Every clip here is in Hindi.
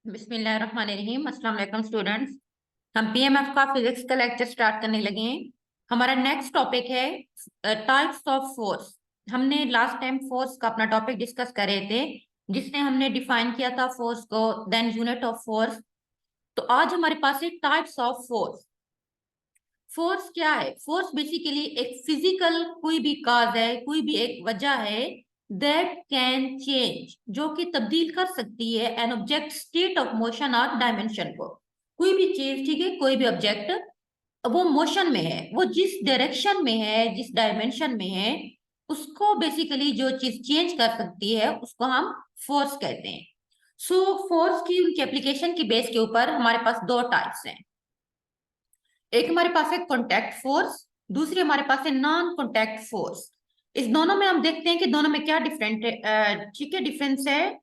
बिस्मिल्लाहिर्रहमानिर्रहीम। अस्सलाम वालेकुम स्टूडेंट्स। हम पीएमएफ का फिजिक्स का लेक्चर स्टार्ट करने लगे हैं। हमारा नेक्स्ट टॉपिक है टाइप्स ऑफ फोर्स। हमने लास्ट टाइम फोर्स का अपना टॉपिक डिस्कस कर रहे थे, जिसने हमने डिफाइन किया था फोर्स को, देन यूनिट ऑफ फोर्स। तो आज हमारे पास है टाइप्स ऑफ फोर्स। फोर्स क्या है? फोर्स बेसिकली एक फिजिकल कोई भी काज है, कोई भी एक वजह है दैट कैन चेंज, जो कि तब्दील कर सकती है an object state of motion और डायमेंशन को। कोई भी चीज, ठीक है, कोई भी ऑब्जेक्ट वो मोशन में है, वो जिस डायरेक्शन में है, जिस डायमेंशन में है, उसको बेसिकली जो चीज चेंज कर सकती है उसको हम फोर्स कहते हैं। सो फोर्स की उनकी एप्लीकेशन की बेस के ऊपर हमारे पास दो टाइप्स हैं। एक हमारे पास है कॉन्टैक्ट फोर्स, दूसरी हमारे पास है नॉन कॉन्टैक्ट फोर्स। इस दोनों में हम देखते हैं कि दोनों में क्या डिफरेंट है, ठीक है, डिफरेंस है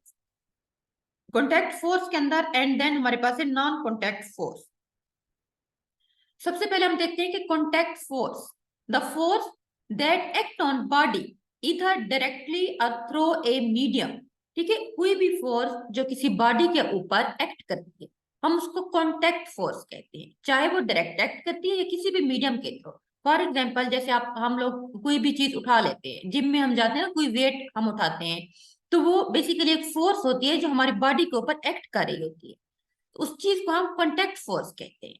कॉन्टैक्ट फोर्स के अंदर, एंड देन हमारे पास है नॉन कॉन्टैक्ट फोर्स। सबसे पहले हम देखते हैं कि contact force, the force that act on body इधर डायरेक्टली और थ्रू ए मीडियम। ठीक है, कोई भी फोर्स जो किसी बॉडी के ऊपर एक्ट करती है हम उसको कॉन्टैक्ट फोर्स कहते हैं, चाहे वो डायरेक्ट एक्ट करती है या किसी भी मीडियम के थ्रू। फॉर एग्जाम्पल, जैसे आप हम लोग कोई भी चीज उठा लेते हैं, जिम में हम जाते हैं ना, कोई वेट हम उठाते हैं, तो वो बेसिकली एक फोर्स होती है जो हमारी बॉडी के ऊपर एक्ट कर रही होती है। उस चीज को हम कॉन्टैक्ट फोर्स कहते हैं।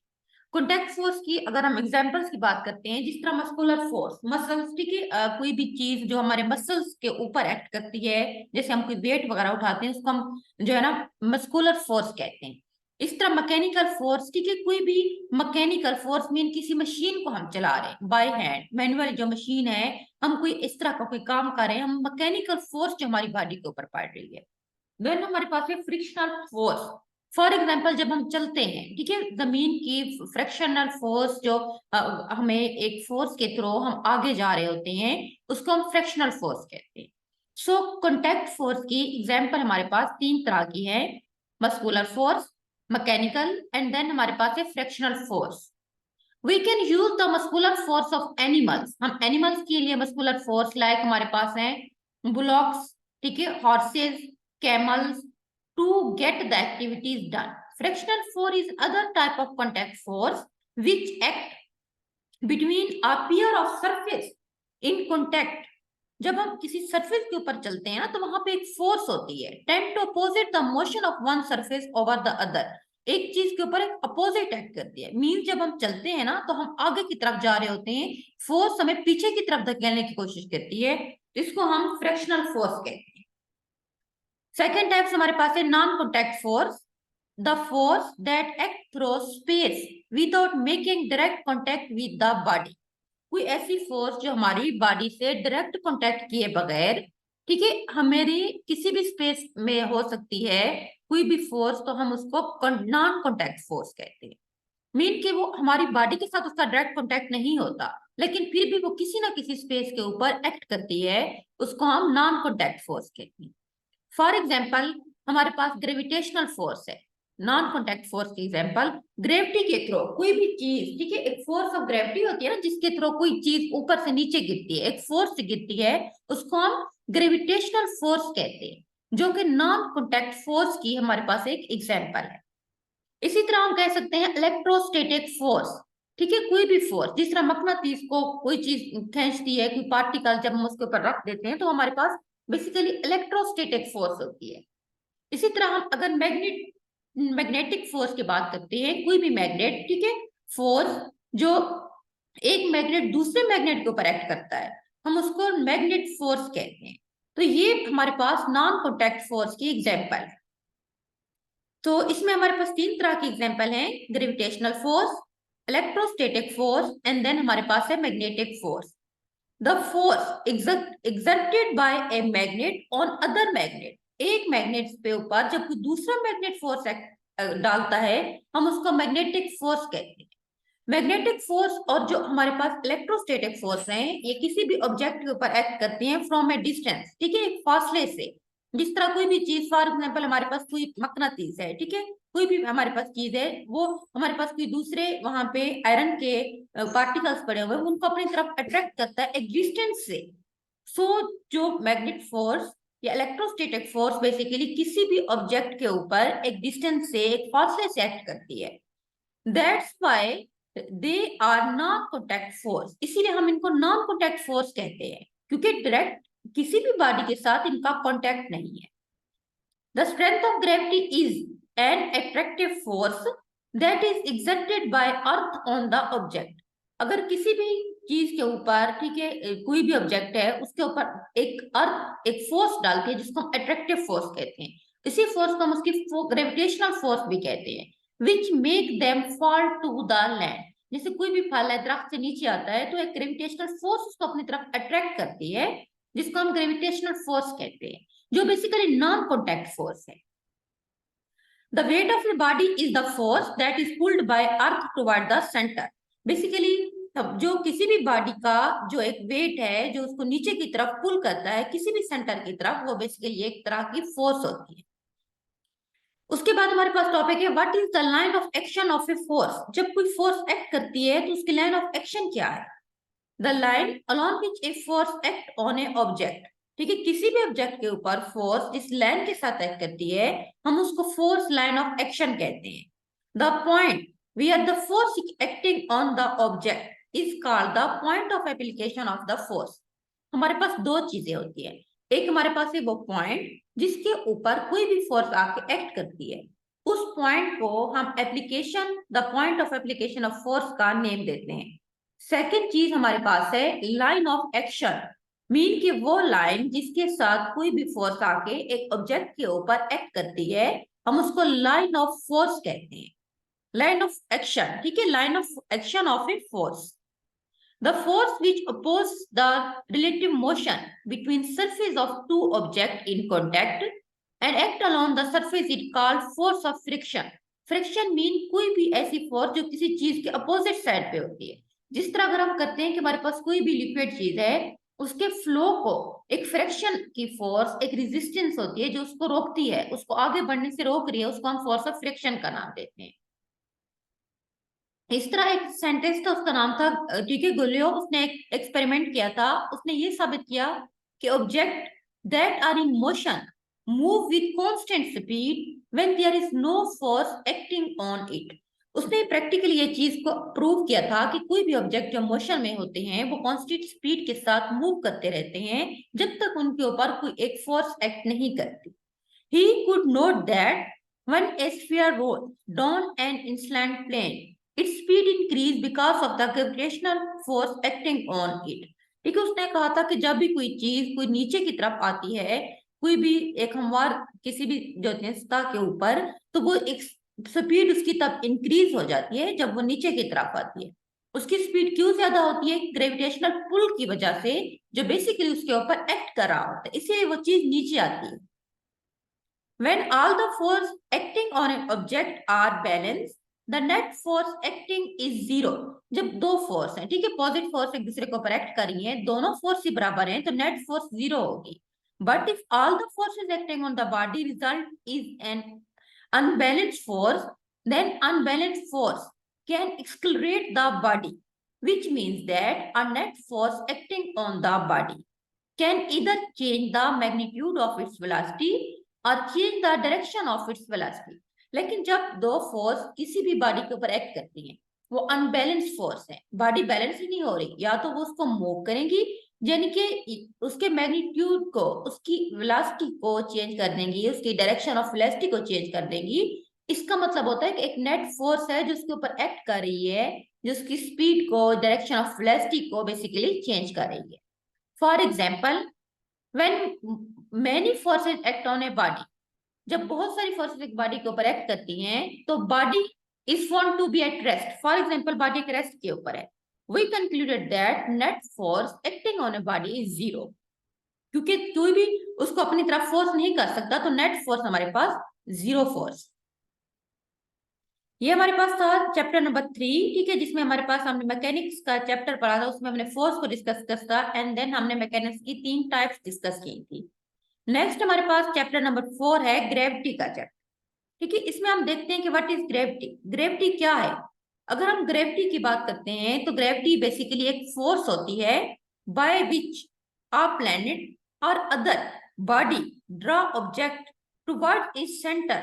कॉन्टैक्ट फोर्स की अगर हम एग्जांपल्स की बात करते हैं, जिस तरह मस्कुलर फोर्स, मसल्स, ठीक है, कोई भी चीज जो हमारे मसल्स के ऊपर एक्ट करती है, जैसे हम कोई वेट वगैरह उठाते हैं, उसको हम जो है ना मस्कुलर फोर्स कहते हैं। इस तरह मैकेनिकल फोर्स, ठीक है, कोई भी मैकेनिकल फोर्स मीन किसी मशीन को हम चला रहे हैं बाय हैंड, मैनुअल जो मशीन है, हम कोई इस तरह का कोई काम कर रहे हैं, हम मैकेनिकल फोर्स जो हमारी बॉडी के ऊपर पड़ रही है। देन हमारे पास है फ्रिक्शनल फोर्स। फॉर एग्जाम्पल, जब हम चलते हैं, ठीक है, जमीन की फ्रिक्शनल फोर्स जो हमें एक फोर्स के थ्रू हम आगे जा रहे होते हैं, उसको हम फ्रिक्शनल फोर्स कहते हैं। सो कॉन्टैक्ट फोर्स की एग्जाम्पल हमारे पास तीन तरह की है: muscular force, mechanical, and then हमारे पास है frictional force. We can use the muscular force of animals. हम एनिमल्स के लिए मस्कुलर फोर्स लाइक हमारे पास है बुलॉक्स, ठीक है, horses, camels, to get the activities done. Frictional force is other type of contact force which act between a pair of surface in contact. जब हम किसी सरफेस के ऊपर चलते हैं ना, तो वहां पे एक फोर्स होती है, tend to opposite the motion of one surface over the other. एक चीज के ऊपर एक अपोजिट एक्ट करती है, मीन जब हम चलते हैं ना तो हम आगे की तरफ जा रहे होते हैं, फोर्स हमें पीछे की तरफ धकेलने की कोशिश करती है, इसको हम फ्रिक्शनल फोर्स कहते हैं। सेकेंड टाइप हमारे पास है non contact force, the force that act through space without making direct contact with the body. कोई ऐसी फोर्स जो हमारी बॉडी से डायरेक्ट कांटेक्ट किए बगैर, ठीक है, हमारी किसी भी स्पेस में हो सकती है कोई भी फोर्स, तो हम उसको नॉन कांटेक्ट फोर्स कहते हैं। मीन कि वो हमारी बॉडी के साथ उसका डायरेक्ट कांटेक्ट नहीं होता, लेकिन फिर भी वो किसी ना किसी स्पेस के ऊपर एक्ट करती है, उसको हम नॉन कांटेक्ट फोर्स कहते हैं। फॉर एग्जाम्पल, हमारे पास ग्रेविटेशनल फोर्स है। नॉन कॉन्टैक्ट फोर्स की एग्जाम्पल, ग्रेविटी के थ्रू कोई भी चीज, ठीक है, एक फोर्स ऑफ ग्रेविटी होती है ना, जिसके थ्रू कोई चीज ऊपर से नीचे गिरती है, एक फोर्स से गिरती है, उसको हम ग्रेविटेशनल फोर्स कहते हैं, जो कि नॉन कॉन्टैक्ट फोर्स की हमारे पास एक एग्जाम्पल है। इसी तरह हम कह सकते हैं इलेक्ट्रोस्टैटिक फोर्स। ठीक है, कोई भी फोर्स, जिस तरह मकनातीस को कोई चीज खींचती है, कोई पार्टिकल जब हम उसके ऊपर रख देते हैं, तो हमारे पास बेसिकली इलेक्ट्रोस्टैटिक फोर्स होती है। इसी तरह हम अगर मैग्नेटिक फोर्स की बात करते हैं, कोई भी मैग्नेट, ठीक है, फोर्स जो एक मैग्नेट दूसरे मैग्नेट के ऊपर एक्ट करता है, हम उसको मैग्नेट फोर्स कहते हैं। तो ये हमारे पास नॉन कॉन्टैक्ट फोर्स की एग्जाम्पल है। तो इसमें हमारे पास तीन तरह की एग्जाम्पल हैं: gravitational force, electrostatic force, and then हमारे पास है magnetic force. The force exerted by a magnet on other magnet, एक मैग्नेट पे ऊपर जब कोई दूसरा मैग्नेट फोर्स डालता है, हम उसको मैग्नेटिक फोर्स कहते हैं। मैग्नेटिक फोर्स और जो हमारे पास इलेक्ट्रोस्टैटिक फोर्स हैं, ये किसी भी ऑब्जेक्ट के ऊपर एक्ट करते हैं फ्रॉम ए डिस्टेंस, ठीक है, एक फासले से। जिस तरह कोई भी चीज, फॉर एग्जाम्पल हमारे पास कोई मकनातीस है, ठीक है, कोई भी हमारे पास चीज है, वो हमारे पास कोई दूसरे वहां पे आयरन के पार्टिकल्स पड़े हुए हैं, उनको अपनी तरफ अट्रैक्ट करता है एक डिस्टेंस से। सो जो मैग्नेट फोर्स ये इलेक्ट्रोस्टैटिक फोर्स बेसिकली किसी भी ऑब्जेक्ट के ऊपर एक डिस्टेंस से, एक फासले से एक्ट करती है। That's why they are non contact force, इसीलिए हम इनको नॉन कॉन्टैक्ट फोर्स कहते हैं, क्योंकि डायरेक्ट किसी भी बॉडी के साथ इनका कॉन्टैक्ट नहीं है। The strength of gravity is an attractive force that is exerted by earth on the object. अगर किसी भी चीज के ऊपर, ठीक है, कोई भी ऑब्जेक्ट है, उसके ऊपर एक फोर्स डालते हैं जिसको हम अट्रैक्टिव फोर्स कहते हैं। इसी फोर्स को हम उसकी ग्रेविटेशनल फोर्स भी कहते हैं, which make them fall to the land. जैसे कोई भी फल है, दरख्त से नीचे आता है, तो एक ग्रेविटेशनल फोर्स उसको अपनी तरफ अट्रैक्ट करती है, जिसको हम ग्रेविटेशनल फोर्स कहते हैं, जो बेसिकली नॉन कॉन्टैक्ट फोर्स है। The weight of the body is the force that is pulled by earth toward the center. Basically, जो किसी भी बॉडी का जो एक वेट है, जो उसको नीचे की तरफ पुल करता है किसी भी सेंटर की तरफ, वो बेसिकली एक तरह की फोर्स होती है। उसके बाद हमारे पास टॉपिक है what is the line of action of a force. जब कोई फोर्स एक्ट करती है तो उसकी लाइन ऑफ एक्शन क्या है? The line along which a force act on A object. ठीक है, किसी भी ऑब्जेक्ट के ऊपर फोर्स जिस लाइन के साथ एक्ट करती है, हम उसको फोर्स लाइन ऑफ एक्शन कहते हैं। The point where the force acting on the object is called the point of application of the force. हमारे पास दो चीजें होती है, एक हमारे पास है वो पॉइंट जिसके ऊपर कोई भी फोर्स आके एक्ट करती है, उस पॉइंट को हम application, the point of application of force का नेम देते हैं। सेकेंड चीज हमारे पास है लाइन ऑफ एक्शन, मीन कि वो लाइन जिसके साथ कोई भी फोर्स आके एक ऑब्जेक्ट के ऊपर एक्ट करती है, हम उसको लाइन ऑफ फोर्स कहते हैं, लाइन ऑफ एक्शन। ठीक है, line of action of a force. The force which oppose the relative motion between surface of two object in contact and act along the surface is called force of friction. Friction mean कोई भी ऐसी फोर्स जो किसी चीज के अपोजिट साइड पे होती है। जिस तरह अगर हम करते हैं कि हमारे पास कोई भी लिक्विड चीज है, उसके फ्लो को एक फ्रिक्शन की फोर्स, एक रेजिस्टेंस होती है जो उसको रोकती है, उसको आगे बढ़ने से रोक रही है, उसको हम फोर्स ऑफ फ्रिक्शन का नाम देते हैं। इस तरह एक साइंटिस्ट था, उसका नाम था टीके गुलियो। उसने एक एक्सपेरिमेंट किया था, उसने ये साबित किया कि object that are in motion move with constant speed when there is no force acting on it. उसने प्रैक्टिकली ये चीज को प्रूव किया था कि कोई भी ऑब्जेक्ट जो मोशन में होते हैं वो कांस्टेंट स्पीड के साथ मूव करते रहते हैं जब तक उनके ऊपर कोई एक फोर्स एक्ट नहीं करती। He could note that when a sphere rolls down an inclined plane, its speed increased because of the gravitational force acting on it. ठीक है, उसने कहा था कि जब भी कोई चीज कोई नीचे की तरफ आती है, कोई भी एक हमवार किसी भी जो सतह के ऊपर, तो वो एक स्पीड उसकी तब इंक्रीज हो जाती है जब वो नीचे की तरफ आती है। उसकी स्पीड क्यों ज्यादा होती है? ग्रेविटेशनल पुल की वजह से, जो बेसिकली उसके ऊपर एक्ट कर रहा होता है, इसलिए वो चीज नीचे आती है। When all the force acting on an object are balanced, the net force acting is zero. जब दो फोर्स हैं, ठीक है, पॉजिटिव फोर्स एक दूसरे के ऊपर एक्ट कर रही है, दोनों फोर्स ही बराबर हैं, तो नेट फोर्स जीरो होगी। But if all the forces acting on the body result is an unbalanced force, then unbalanced force can accelerate the body, which means that a net force acting on the body can either change the magnitude of its velocity और change the direction of its velocity. लेकिन जब दो फोर्स किसी भी बॉडी के ऊपर एक्ट करती हैं, वो अनबैलेंस फोर्स है, बॉडी बैलेंस ही नहीं हो रही, या तो वो उसको मूव करेंगी, यानी कि उसके मैग्नीट्यूड को, उसकी वेलोसिटी को चेंज कर देंगी, उसकी डायरेक्शन ऑफ वेलोसिटी को चेंज कर देंगी। इसका मतलब होता है कि एक नेट फोर्स है जो उसके ऊपर एक्ट कर रही है, जो उसकी स्पीड को, डायरेक्शन ऑफ वेलोसिटी को बेसिकली चेंज कर रही है। For example, when many forces act on a body, जब बहुत सारी फोर्सेस एक बॉडी के ऊपर एक्ट करती हैं, तो body is found to be at rest. For example, body एक रेस्ट के ऊपर है। We concluded that net force acting on a body is zero. क्योंकि कोई भी उसको अपनी तरफ फोर्स नहीं कर सकता, तो नेट फोर्स हमारे पास जीरो फोर्स। ये हमारे पास था चैप्टर नंबर 3, ठीक है, जिसमें हमारे पास हमने मैकेनिक्स का चैप्टर पढ़ा था, उसमें हमने फोर्स को डिस्कस किया था, एंड देन हमने मैकेनिक्स की 3 टाइप्स डिस्कस की थी। नेक्स्ट हमारे पास चैप्टर नंबर 4 है ग्रेविटी का चैप्टर। ठीक है, इसमें हम देखते हैं कि व्हाट इज ग्रेविटी। ग्रेविटी क्या है? अगर हम ग्रेविटी की बात करते हैं तो ग्रेविटी बेसिकली एक फोर्स होती है बाय विच अ प्लैनेट और other body draw object toward its center,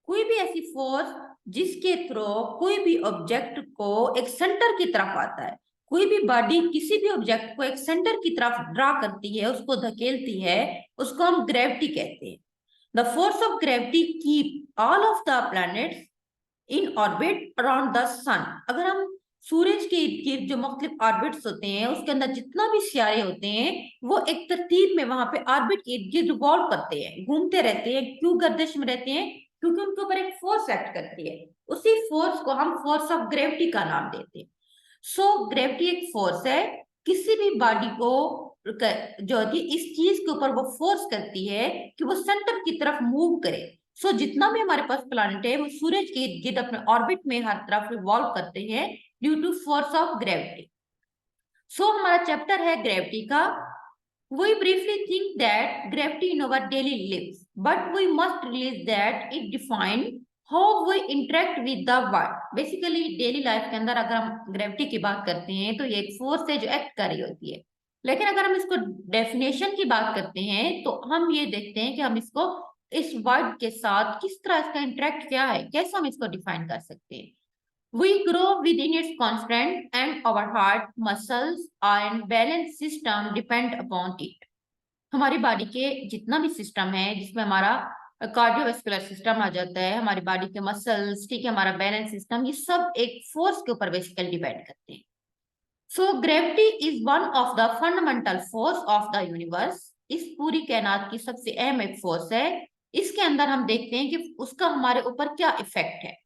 कोई भी ऐसी फोर्स जिसके थ्रू कोई भी ऑब्जेक्ट को एक सेंटर की तरफ आता है, कोई भी बॉडी किसी भी ऑब्जेक्ट को एक सेंटर की तरफ ड्रा करती है, उसको धकेलती है, उसको हम ग्रेविटी कहते हैं। The force of gravity keep all of the planets in orbit around the sun. अगर हम सूरज के इर्द गिर्द जो मुख्तलिफ ऑर्बिट्स होते हैं, उसके अंदर जितना भी सितारे होते हैं, वो एक तरतीब में वहां पे ऑर्बिट के इर्द गिर्द रिवॉल्व करते हैं, घूमते रहते हैं। क्यों गर्दिश में रहते हैं? क्योंकि उनके ऊपर एक फोर्स एक्ट करती है। उसी फोर्स को हम फोर्स ऑफ ग्रेविटी का नाम देते हैं। सो ग्रेविटी एक फोर्स है, किसी भी बॉडी को जो होती है इस चीज के ऊपर वो फोर्स करती है कि वो सेंटर की तरफ मूव करे। सो जितना भी हमारे पास प्लैनेट है वो सूरज के इर्द गिर्द अपने ऑर्बिट में हर तरफ रिवॉल्व करते हैं due to force of gravity. So हमारा चैप्टर है ग्रेविटी का। We briefly think that gravity in our daily lives, but we must realize that it defines how we interact with the world. Basically, daily life के अंदर अगर हम ग्रेविटी की बात करते हैं तो ये एक फोर्स है जो एक्ट कर रही होती है। लेकिन अगर हम इसको डेफिनेशन की बात करते हैं तो हम ये देखते हैं कि हम इसको इस वर्ड के साथ किस तरह इसका इंटरेक्ट क्या है, कैसे हम इसको डिफाइन कर सकते हैं। We grow within its constraint and our heart, muscles and balance system depend upon it. हमारी बॉडी के जितना भी सिस्टम है, जिसमें हमारा कार्डियोवैस्कुलर सिस्टम आ जाता है, हमारी बॉडी के मसल्स, ठीक है, हमारा बैलेंस सिस्टम, ये सब एक फोर्स के ऊपर बेसिकली डिपेंड करते हैं। So gravity is one of the fundamental force of the universe. इस पूरी कायनात की सबसे अहम एक फोर्स है। इसके अंदर हम देखते हैं कि उसका हमारे ऊपर क्या इफेक्ट है।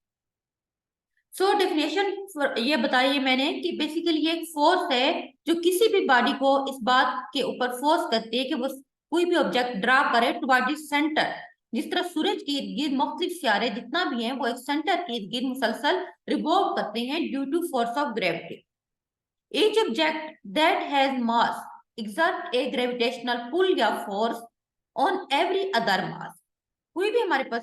सो डेफिनेशन ये बताइए मैंने कि बेसिकली ये एक फोर्स है जो किसी भी बॉडी को इस बात के ऊपर फोर्स करती है कि वो कोई भी ऑब्जेक्ट ड्रा करे टुवर्ड इट्स सेंटर। जिस तरह सूरज के इर्द गिर्द मुख्तलिफ सितारे जितना भी हैं वो एक सेंटर के इर्द गिर्द मुसलसल रिवॉल्व करते हैं due to force of gravity. Each object that has mass exert a gravitational pull या force on every other mass। कोई भी हमारे पास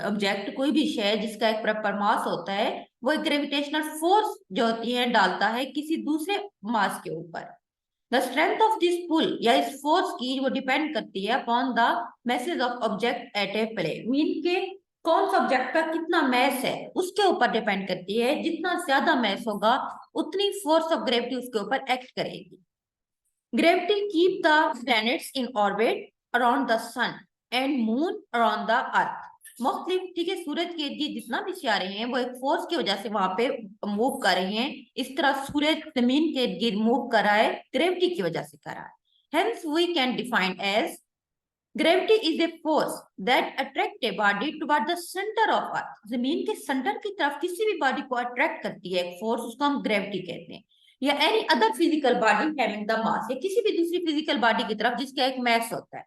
ऑब्जेक्ट, कोई भी शय जिसका एक प्रॉपर मास होता है, वो एक ग्रेविटेशनल फोर्स जो होती है डालता है किसी दूसरे मास के ऊपर। द स्ट्रेंथ ऑफ दिस पुल या इस फोर्स की वो डिपेंड करती है upon the message of object at a play. Mean के कौन सा ऑब्जेक्ट का कितना मैस है उसके ऊपर डिपेंड करती है। जितना ज्यादा मैस होगा उतनी फोर्स ऑफ ग्रेविटी उसके ऊपर एक्ट करेगी। Gravity keep the planets in orbit around the sun and moon around the earth. मुख्तलिफ, ठीक है, सूरज के इर्द गिर्द जितना भी सितारे हैं वो एक फोर्स की वजह से वहां पे मूव कर रहे हैं। इस तरह सूरज जमीन के इर्द गिर्द मूव कर रहा है, ग्रेविटी की वजह से कर रहा है। Hence we can define as gravity is a force that attract a body toward the centre of earth. जमीन के सेंटर की तरफ किसी भी बॉडी को अट्रैक्ट करती है एक फोर्स, उसको हम ग्रेविटी कहते हैं। या any other physical body having the mass, या किसी भी दूसरी फिजिकल बॉडी की तरफ जिसका एक मास होता है।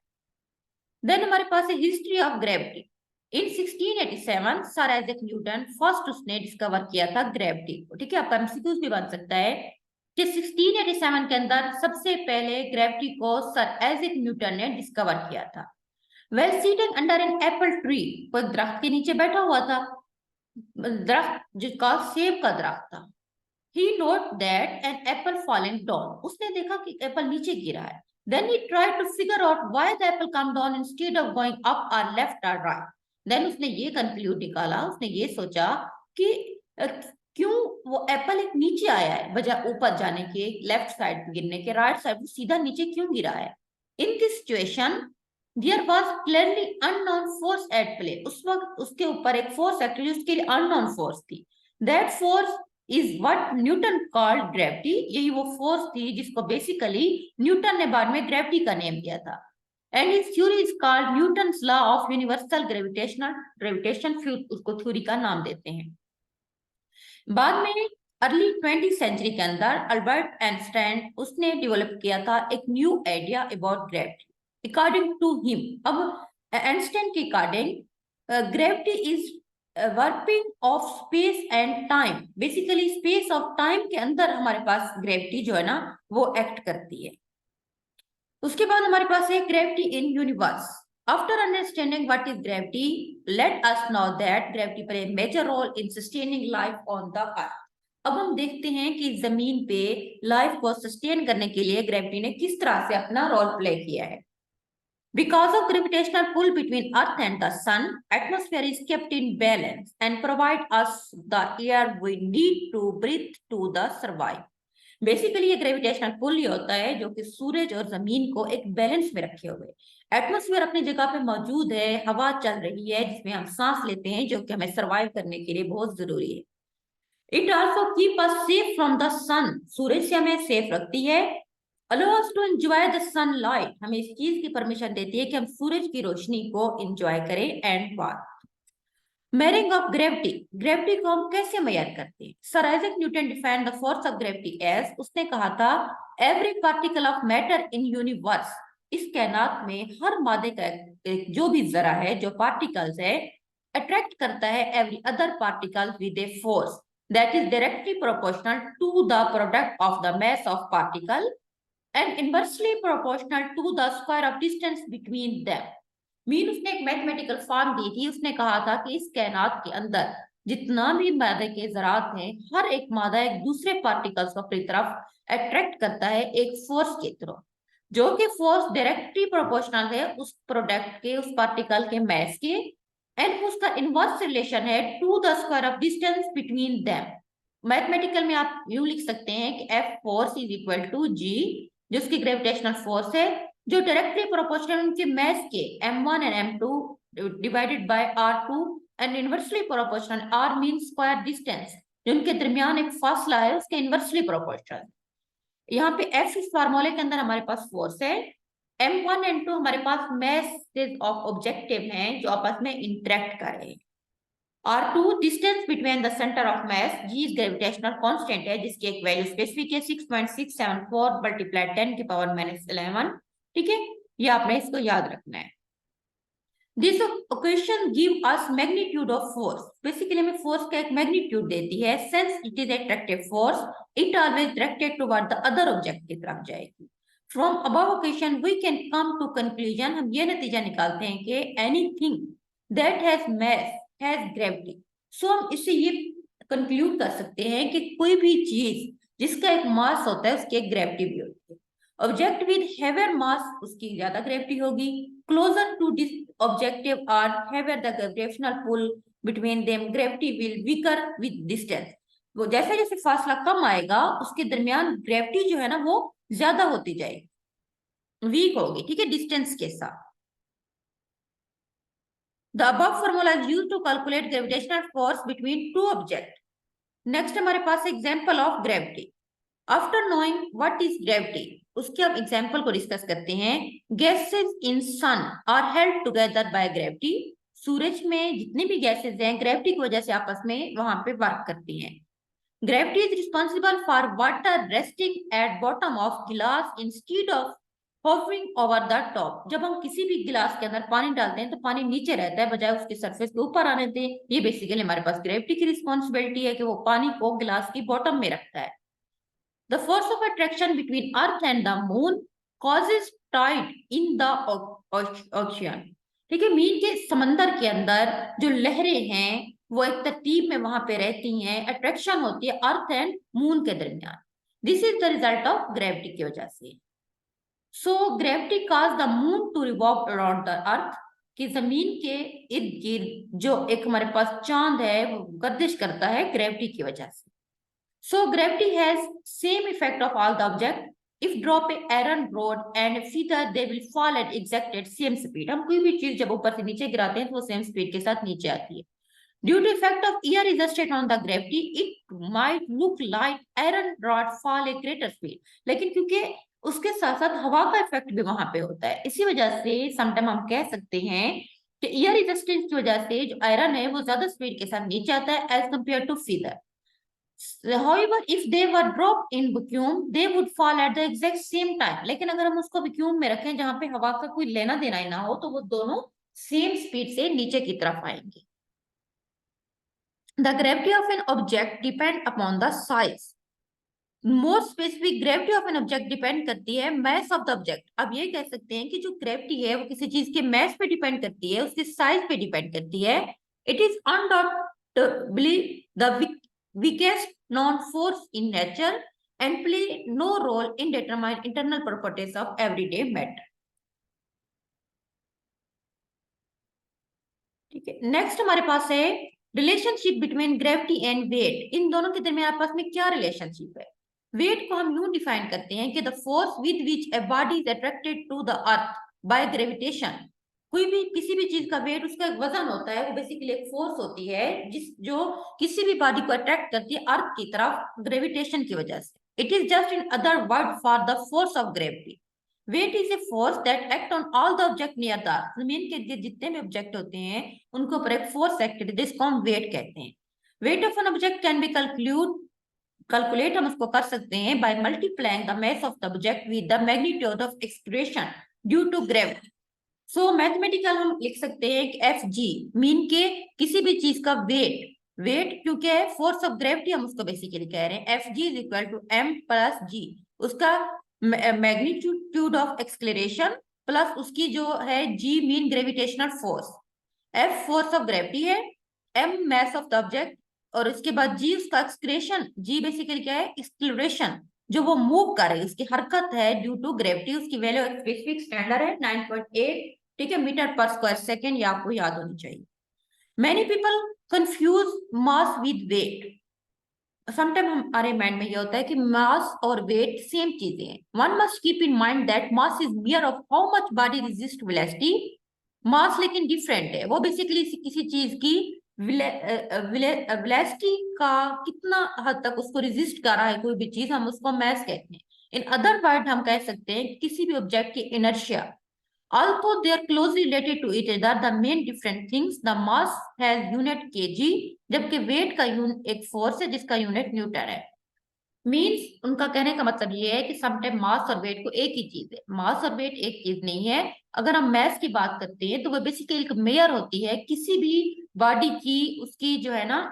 देन हमारे पास है history of gravity. In 1687 sir Isaac Newton first उसने डिस्कवर किया था ग्रेविटी को। ठीक है, आपका एमसीक्यूज भी बन सकता है कि 1687 के अंदर सबसे पहले ग्रेविटी को सर आइजैक न्यूटन ने डिस्कवर किया था। Well sitting under an apple tree, कोई दरख्त के नीचे बैठा हुआ था, दरख्त जिसका सेब का दरख्त था। He noted that an apple falling down, उसने देखा कि एप्पल नीचे गिरा है। Then he tried to figure out why the apple come down instead of going up or left or right. Then उसने ये कंक्लूड निकाला, उसने ये सोचा कि क्यों वो एप्पल एक नीचे आया है बजाय ऊपर जाने के, लेफ्ट साइड गिरने के, राइट साइड सीधा नीचे क्यों गिरा है। In this situation there was clearly unknown force at play. उस वक्त उसके ऊपर एक फोर्स एक्चुअली उसके लिए अननोन फोर्स थी। That force is what Newton called gravity. यही वो फोर्स थी जिसको बेसिकली न्यूटन ने बाद में ग्रेविटी का नेम दिया था। And his theory is called Newton's law of universal gravitation, उसको थ्योरी का नाम देते हैं। बाद में अर्ली 20th सेंचुरी के अंदर अल्बर्ट आइंस्टाइन उसने डेवलप किया था एक new idea about gravity. According to him, अब आइंस्टाइन के according gravity is working of space and time. Basically space of time के अंदर हमारे पास ग्रेविटी जो है ना वो एक्ट करती है। उसके बाद हमारे पास है gravity in universe. After understanding what is gravity, let us know that gravity play a major role in sustaining life on the earth. अब हम देखते हैं कि जमीन पे लाइफ को सस्टेन करने के लिए ग्रेविटी ने किस तरह से अपना रोल प्ले किया है। Because of gravitational pull between Earth and the Sun, atmosphere is kept in balance and provide us the air we need to breathe to the survive. Basically ये ग्रेविटेशनल पुल ही होता है जो कि सूरज और जमीन को एक बैलेंस में रखे हुए। एटमॉस्फेयर अपनी जगह पे मौजूद है, हवा चल रही है जिसमें हम सांस लेते हैं, जो कि हमें सरवाइव करने के लिए बहुत जरूरी है। It also keep us safe from the sun, सूरज से हमें सेफ रखती है। Allow us to enjoy the sunlight, हमें इस चीज की परमिशन देती है कि हम सूरज की रोशनी को एंजॉय करें। एंड बात मेयरिंग ऑफ ग्रेविटी, ग्रेविटी को हम कैसे मेयर करते हैं? Sir Isaac Newton defined the force of gravity as, उसने कहा था every particle of matter in universe, इस कायनात में हर मादे का एक जो भी जरा है, जो पार्टिकल्स है, अट्रैक्ट करता है every other particle with a force that is directly proportional to the product of the mass of particle and inversely proportional to the square of distance between them. Mean उसने एक मैथमेटिकल फॉर्म दी थी, उसने कहा था कि इस कायनात के अंदर जितना भी मादे के ज़रात हैं, हर एक मादा एक दूसरे पार्टिकल्स को अपनी तरफ अट्रैक्ट करता है एक फोर्स के थ्रू, जो कि फोर्स डायरेक्टली प्रोपोर्शनल है उस प्रोडक्ट के, उस पार्टिकल के मास के, एंड उसका इनवर्स रिलेशन है to the square of distance between them. Mathematical में आप यूं लिख सकते हैं कि F force is equal to G, जिसकी ग्रेविटेशनल फोर्स है, जो डायरेक्टली प्रोपोर्शनल उनके मास के m1 and m2 divided by r2, and inversely proportional r mean square distance, जो उनके दरमियान एक फासला है, उसके इनवर्सली प्रोपोर्शनल। यहाँ पे F इस फार्मूले के अंदर हमारे पास फोर्स है, m1 एंड 2 हमारे पास मासेस ऑफ ऑब्जेक्टिव हैं जो आपस में इंटरेक्ट कर रहे हैं। R2 distance between the centre of mass, G is gravitational constant है जिसकी एक वैल्यू स्पेसिफिक है 6.674 मल्टीप्लाई 10 की पावर -11। ठीक है, ये आपने इसको याद रखना है। This equation give us magnitude of force, basically हमें फोर्स का एक मैग्नीट्यूड देती है। Since it is attractive force, it always directed toward the other object की तरफ जाएगी। From above equation we can come to conclusion, हम ये नतीजा निकालते हैं कि anything that has mass has gravity. So हम इससे ये कंक्लूड कर सकते हैं कि कोई भी चीज जिसका एक मास होता है उसकी एक ग्रेविटी भी होती है। ऑब्जेक्ट विद हेवियर मास, उसकी ज्यादा ग्रेविटी होगी। Closer to this objective are heavier the gravitational pull between them, gravity will weaker with distance. वो जैसे जैसे फासला कम आएगा उसके दरमियान ग्रेविटी जो है ना वो ज्यादा होती जाएगी, वीक होगी, ठीक है, डिस्टेंस के साथ। The above formula is used to calculate gravitational force between two objects. Next हमारे पास example of gravity. After knowing what is gravity, उसके अब एग्जाम्पल को डिस्कस करते हैं। Gases in sun are held together by gravity, सूरज में जितनी भी गैसेस हैं ग्रेविटी की वजह से आपस में वहां पे वर्क करती हैं। Gravity is responsible for water resting at bottom of glass instead of hovering over the top, जब हम किसी भी गिलास के अंदर पानी डालते हैं तो पानी नीचे रहता है बजाय उसके सरफेस के ऊपर आने दें। ये बेसिकली हमारे पास ग्रेविटी की रिस्पॉन्सिबिलिटी है कि वो पानी को गिलास की बॉटम में रखता है। The force of attraction between earth and the moon causes tied in the ocean, ठीक है, मीन के समंदर के अंदर जो लहरें हैं वो एक तरतीब में वहां पे रहती हैं, अट्रैक्शन होती है अर्थ एंड मून के दरमियान। This is the result of gravity की वजह से। So gravity cause the moon to revolve around the earth, कि जमीन के इर्द गिर्द जो एक हमारे पास चांद है वो गर्दिश करता है ग्रेविटी की वजह से। So gravity has same effect of all the object, if drop a iron rod and feather they will fall at exact same speed, हम कोई भी चीज जब ऊपर से नीचे गिराते हैं तो वो सेम स्पीड के साथ नीचे आती है। Due to effect of air exerted on the gravity, it might look like iron rod fall a greater speed, लेकिन क्योंकि उसके साथ साथ हवा का इफेक्ट भी वहां पे होता है, इसी वजह से समटाइम हम कह सकते हैं कि एयर रेजिस्टेंस की वजह से जो आयरन है वो ज्यादा स्पीड के साथ नीचे आता है as compare to feather. However, if they were dropped in vacuum, they would fall at the exact same time, लेकिन अगर हम उसको वैक्यूम में रखें जहां पे हवा का कोई लेना देना ही ना हो तो वो दोनों सेम स्पीड से नीचे की तरफ आएंगे। The gravity of an object depend upon the size. More specific, gravity of an object depend करती है mass of the object. अब ये कह सकते हैं कि जो gravity है वो किसी चीज के mass पे depend करती है, उसके size पे depend करती है। It is undoubtedly the weakest known force in nature and play no role in determining internal properties of everyday matter. ठीक है, नेक्स्ट हमारे पास है relationship between gravity and weight. इन दोनों के दरमियान आपस में क्या रिलेशनशिप है? वेट को हम यूं डिफाइन करते हैं कि the force with which a body is attracted to the earth by gravitation. कोई भी किसी भी चीज का वेट, उसका एक वजन होता है, वो बेसिकली एक फोर्स होती है जो किसी भी बॉडी को अट्रैक्ट करती है अर्थ की तरफ ग्रेविटेशन की वजह से। It is just in other word for the force of gravity. Weight is a force that act on all the object near the earth. जमीन के इर्द जितने भी ऑब्जेक्ट होते हैं उनके ऊपर एक फोर्स एक्ट है जिसको हम वेट कहते हैं। Weight of an object can be calculate हम उसको कर सकते हैं by multiplying the mass of the object with the magnitude of acceleration due to gravity. So mathematical हम लिख सकते हैं कि एफ जी मीन के किसी भी चीज का वेट क्योंकि है फोर्स ऑफ ग्रेविटी, हम उसको बेसिकली कह रहे हैं F G is equal to M plus G, उसका मैग्नीट्यूड ऑफ एक्सक्लेरेशन प्लस उसकी जो है G mean gravitational force. F force of gravity है, M mass of the object, और इसके बाद जी उसका एक्सक्रेशन, जी बेसिकली क्या है एक्सक्लेरेशन, जो वो मूव कर रही है उसकी हरकत है ड्यू टू ग्रेविटी। उसकी वैल्यू स्पेसिफिक स्टैंडर्ड है 9.8, ठीक है, मीटर पर स्क्वायर सेकेंड, ये आपको याद होनी चाहिए। Many people confuse mass with weight. Sometime हमारे माइंड में ये होता है कि मास और वेट सेम चीजें हैं। One must keep in mind that mass is measure of how much body resist velocity. Mass लेकिन डिफरेंट है, वो बेसिकली किसी चीज की वेलोसिटी का कितना हद तक उसको रेजिस्ट कर रहा है कोई भी चीज, हम उसको मास कहते हैं। इन अदर वर्ड हम कह सकते हैं किसी भी ऑब्जेक्ट की inertia. Although they are closely related to each other, the main different things, the mass has unit kg, जबकि वेट का एक फोर्स है जिसका यूनिट न्यूटन है। मीन्स उनका कहने का मतलब ये है कि समटाइम मास और वेट को एक ही चीज है, मास और वेट एक चीज नहीं है। अगर हम मास की बात करते हैं तो वो बेसिकली एक मेयर होती है किसी भी बॉडी की, उसकी जो है ना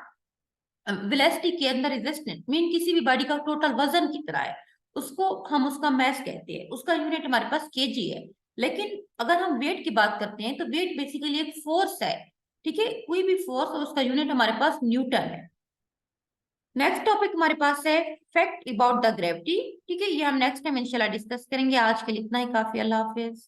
वेलोसिटी के अंदर रेजिस्टेंस, मीन किसी भी बॉडी का टोटल वजन कितना है उसको हम उसका मास कहते हैं, उसका यूनिट हमारे पास केजी है। लेकिन अगर हम वेट की बात करते हैं तो वेट बेसिकली एक फोर्स है, ठीक है, कोई भी फोर्स और उसका यूनिट हमारे पास न्यूटन है। नेक्स्ट टॉपिक हमारे पास है फैक्ट अबाउट द ग्रेविटी, ठीक है, ये हम नेक्स्ट टाइम इंशाल्लाह डिस्कस करेंगे। आज के लिए इतना ही काफी। अल्लाह हाफिज।